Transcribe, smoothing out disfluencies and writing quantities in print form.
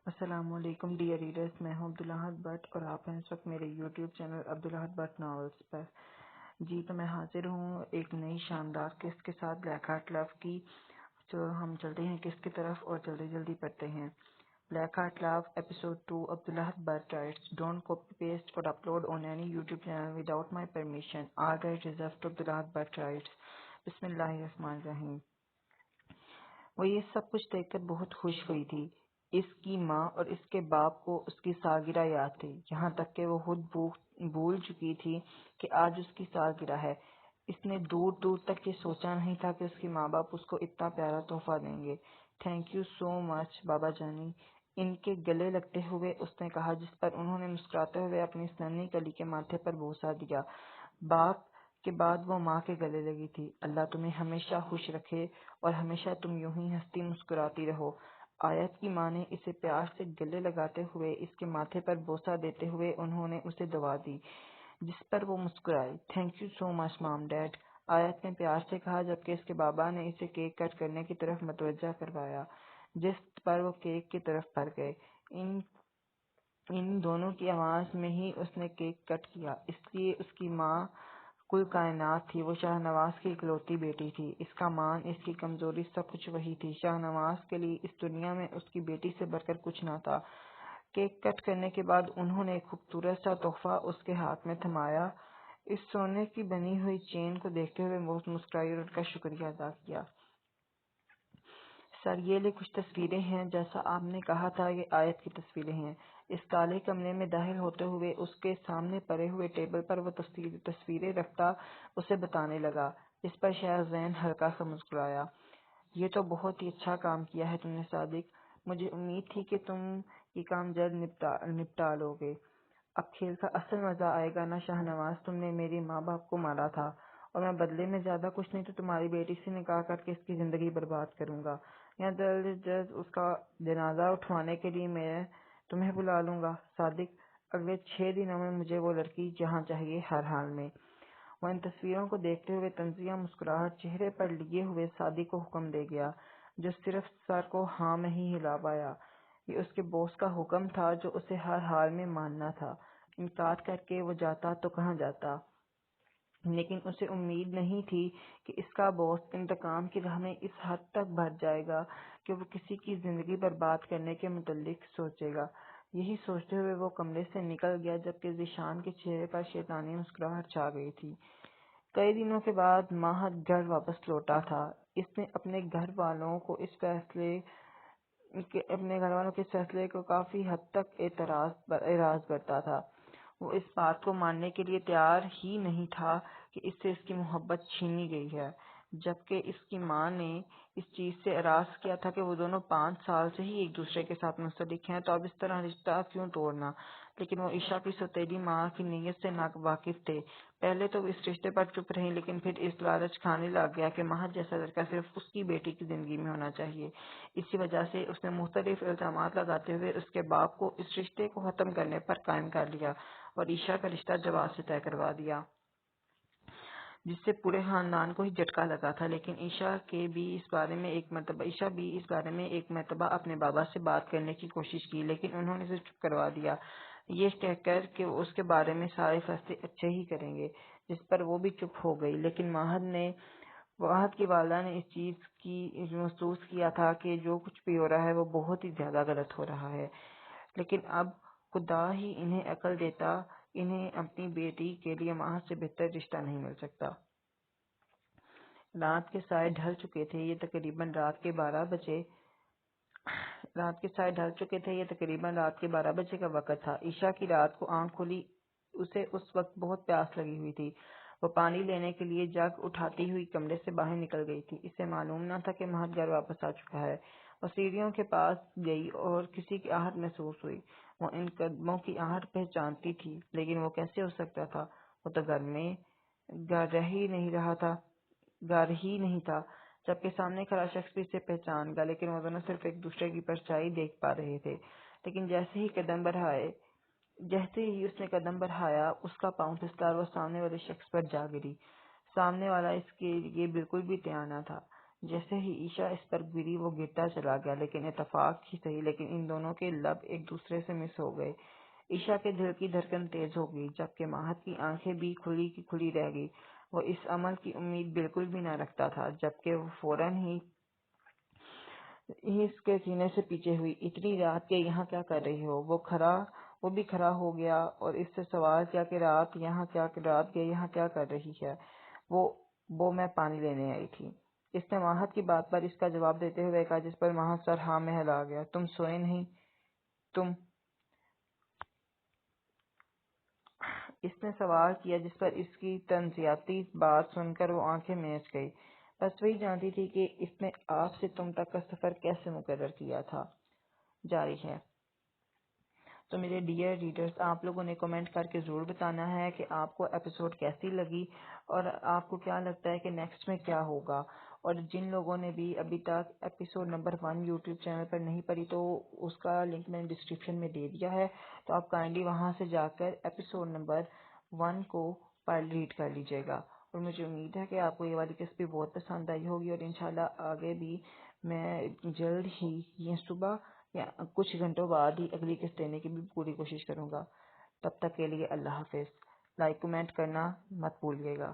السلام علیکم dear readers, میں ہوں عبدالاحد بٹ اور آپ ہیں اس وقت میرے YouTube channel Abdul Ahad Butt novels پر۔ جی تو میں حاضر ہوں ایک نئی شاندار قسط کے ساتھ، بلیک ہارٹ لو کی۔ تو ہم چلتے ہیں قسط کی طرف اور جلدی جلدی پڑھتے ہیں۔ Black heart love episode 2 Abdul Ahad Butt writes don't copy paste اور upload on any YouTube channel without my permission, all right reserved to Abdul Ahad Butt writes. بسم اللہ الرحمن الرحیم۔ وہ یہ سب کچھ دیکھ کر بہت خوش ہوئی تھی۔ اس کی ماں اور اس کے باپ کو اس کی سالگرہ یاد تھی، یہاں تک کہ وہ خود بھول چکی تھی کہ آج اس کی سالگرہ ہے۔ اس نے دور دور تک یہ سوچا نہیں تھا کہ اس کے ماں باپ اس کو اتنا پیارا تحفہ دیں گے۔ تھینک یو سو مچ بابا جانی، ان کے گلے لگتے ہوئے اس نے کہا، جس پر انہوں نے مسکراتے ہوئے اپنی اس ننھی کلی کے ماتھے پر بوسہ دیا۔ باپ کے بعد وہ ماں کے گلے لگی تھی۔ اللہ تمہیں ہمیشہ خوش رکھے اور ہمیشہ تم یوں ہی ہنستی مسکراتی رہو۔ آیت کی ماں نے اسے پیار سے گلے لگاتے ہوئے اس کے ماتھے پر بوسہ دیتے ہوئے انہوں نے اسے دعا دی، جس پر وہ مسکرائی۔ تھینک یو سو مچ مام ڈیڈ، آیت نے پیار سے کہا، جبکہ اس کے بابا نے اسے کیک کٹ کرنے کی طرف متوجہ کروایا، جس پر وہ کیک کی طرف بڑھ گئے۔ ان دونوں کی آواز میں ہی اس نے کیک کٹ کیا، اس لیے اس کی ماں کل کائنات تھی۔ وہ شاہ نواز کی اکلوتی بیٹی تھی، اس کا مان، اس کی کمزوری، سب کچھ وہی تھی۔ شاہ نواز کے لیے اس دنیا میں اس کی بیٹی سے بڑھ کر کچھ نہ تھا۔ کیک کٹ کرنے کے بعد انہوں نے ایک خوبصورت سا تحفہ اس کے ہاتھ میں تھمایا۔ اس سونے کی بنی ہوئی چین کو دیکھتے ہوئے وہ مسکرائی اور ان کا شکریہ ادا کیا۔ سر، یہ لے کچھ تصویریں ہیں، جیسا آپ نے کہا تھا یہ آیت کی تصویریں ہیں۔ اس کالے کمرے میں داخل ہوتے ہوئے اس کے سامنے پڑے ہوئے ٹیبل پر وہ تصویریں رکھتا اسے بتانے لگا، اس پر شاہ زین ہلکا سا مسکرایا۔ یہ تو بہت ہی اچھا کام کیا ہے تم نے صادق، مجھے امید تھی کہ تم یہ کام جلد نپٹا لو گے۔ اب کھیل کا اصل مزہ آئے گا نا شاہ نواز، تم نے میرے ماں باپ کو مارا تھا اور میں بدلے میں زیادہ کچھ نہیں تو تمہاری بیٹی سے نکاح کر کے اس کی زندگی برباد کروں گا، یا جلد اس کا جنازہ اٹھوانے کے لیے میں تمہیں بلا لوں گا۔ صادق، اگلے 6 دنوں میں مجھے وہ لڑکی جہاں چاہیے، ہر حال میں۔ وہ ان تصویروں کو دیکھتے ہوئے طنزیہ مسکراہٹ چہرے پر لیے ہوئے صادق کو حکم دے گیا، جو صرف سر کو ہاں میں ہی ہلا پایا۔ یہ اس کے باس کا حکم تھا جو اسے ہر حال میں ماننا تھا۔ انکار کر کے وہ جاتا تو کہاں جاتا، لیکن اسے امید نہیں تھی کہ اس کا باس انتقام کی راہ میں اس حد تک بھر جائے گا کہ وہ کسی کی زندگی برباد کرنے کے متعلق سوچے گا۔ یہی سوچتے ہوئے وہ کمرے سے نکل گیا، جبکہ ذیشان کے چہرے پر شیطانی مسکراہٹ چھا گئی تھی۔ کئی دنوں کے بعد ماہد گھر واپس لوٹا تھا۔ اس نے اپنے گھر والوں کو اس فیصلے کو کافی حد تک اعراض برتا تھا۔ وہ اس بات کو ماننے کے لیے تیار ہی نہیں تھا کہ اس سے اس کی محبت چھینی گئی ہے، جبکہ اس کی ماں نے اس چیز سے اعراض کیا تھا کہ وہ دونوں 5 سال سے ہی ایک دوسرے کے ساتھ منسلک ہیں، تو اب اس طرح رشتہ کیوں توڑنا؟ لیکن وہ عائشہ کی سوتیلی ماں کی نیت سے ناواقف تھے۔ پہلے تو وہ اس رشتے پر چپ رہے، لیکن پھر اس لالچ کھانے لگ گیا کہ ماہد جیسا لڑکا صرف اس کی بیٹی کی زندگی میں ہونا چاہیے۔ اسی وجہ سے اس نے مختلف الزامات لگاتے ہوئے اس کے باپ کو اس رشتے کو ختم کرنے پر قائم کر لیا اور عائشہ کا رشتہ جواز سے طے کروا دیا، جس سے پورے خاندان کو ہی جھٹکا لگا تھا۔ لیکن عائشہ بھی اس بارے میں ایک مرتبہ اپنے بابا سے بات کرنے کی کوشش کی، لیکن انہوں نے اسے چپ کروا دیا، یہ کہہ کر کہ وہ اس کے بارے میں سارے فیصلے اچھے ہی کریں گے، جس پر وہ بھی چپ ہو گئی۔ لیکن ماہد کی والدہ نے اس چیز کی محسوس کیا تھا کہ جو کچھ بھی ہو رہا ہے وہ بہت ہی زیادہ غلط ہو رہا ہے، لیکن اب خدا ہی انہیں عقل دیتا، انہیں اپنی بیٹی کے لیے ماہد سے بہتر رشتہ نہیں مل سکتا۔ رات کے سائے ڈھل چکے تھے، یہ تقریباً رات کے 12 بجے کا وقت تھا۔ عائشہ کی رات کو آنکھ کھلی، اسے اس وقت بہت پیاس لگی ہوئی تھی۔ وہ پانی لینے کے لیے جگ اٹھاتی ہوئی کمرے سے باہر نکل گئی تھی۔ اسے معلوم نہ تھا کہ ماہد گھر واپس آ چکا ہے۔ وہ سیڑھیوں کے پاس گئی اور کسی کی آہٹ محسوس ہوئی۔ وہ ان قدموں کی آہٹ پہچانتی تھی، لیکن وہ کیسے ہو سکتا تھا؟ وہ تو گھر ہی نہیں تھا، جبکہ سامنے کھڑا شخص بھی اسے پہچان گیا، لیکن وہ دونوں صرف ایک دوسرے کی پرچھائی دیکھ پا رہے تھے۔ لیکن جیسے ہی اس نے قدم بڑھایا، اس کا پاؤں پھسلا اور وہ سامنے والے شخص پر جا گری۔ سامنے والا اس کے لیے بالکل بھی تیار نہ تھا۔ جیسے ہی عشاء اس پر گری وہ گرتا چلا گیا، لیکن اتفاق ہی صحیح لیکن ان دونوں کے لب ایک دوسرے سے مس ہو گئے۔ عشاء کے دل کی دھڑکن تیز ہو گئی، جبکہ ماہد کی آنکھیں بھی کھلی کی کھلی رہ گئی۔ وہ اس عمل کی امید بالکل بھی نہ رکھتا تھا، جبکہ وہ فوراً ہی اس کے سینے سے پیچھے ہوئی۔ اتنی رات کے یہاں کیا کر رہی ہو؟ وہ بھی کھڑا ہو گیا اور اس سے سوال کیا کہ رات کے یہاں کیا کر رہی ہے؟ وہ میں پانی لینے آئی تھی۔ اس نے ماہد کی بات پر اس کا جواب دیتے ہوئے کہا، جس پر ماہد سر ہاں میں ہلا گیا۔ تم سوئے نہیں؟ تم اس نے سوال کیا، جس پر اس کی تنزیاتی بات سن کر وہ آنکھیں میچ گئی۔ بس وہی جانتی تھی کہ اس نے آپ سے تم تک کا سفر کیسے مقرر کیا تھا۔ جاری ہے۔ تو میرے ڈیئر ریڈرز، آپ لوگوں نے کمنٹ کر کے ضرور بتانا ہے کہ آپ کو ایپیسوڈ کیسی لگی اور آپ کو کیا لگتا ہے کہ نیکسٹ میں کیا ہوگا۔ اور جن لوگوں نے بھی ابھی تک ایپیسوڈ نمبر 1 یوٹیوب چینل پر نہیں پڑھی تو اس کا لنک میں نے ڈسکرپشن میں دے دیا ہے، تو آپ کائنڈلی وہاں سے جا کر ایپیسوڈ نمبر 1 کو ریڈ کر لیجیے گا۔ اور مجھے امید ہے کہ آپ کو یہ والی قسط بھی بہت پسند آئی ہوگی، اور انشاءاللہ آگے بھی میں جلد ہی یہ صبح یا کچھ گھنٹوں بعد ہی اگلی قسط دینے کی بھی پوری کوشش کروں گا۔ تب تک کے لیے اللہ حافظ۔ لائک کمنٹ کرنا مت بھولیے گا۔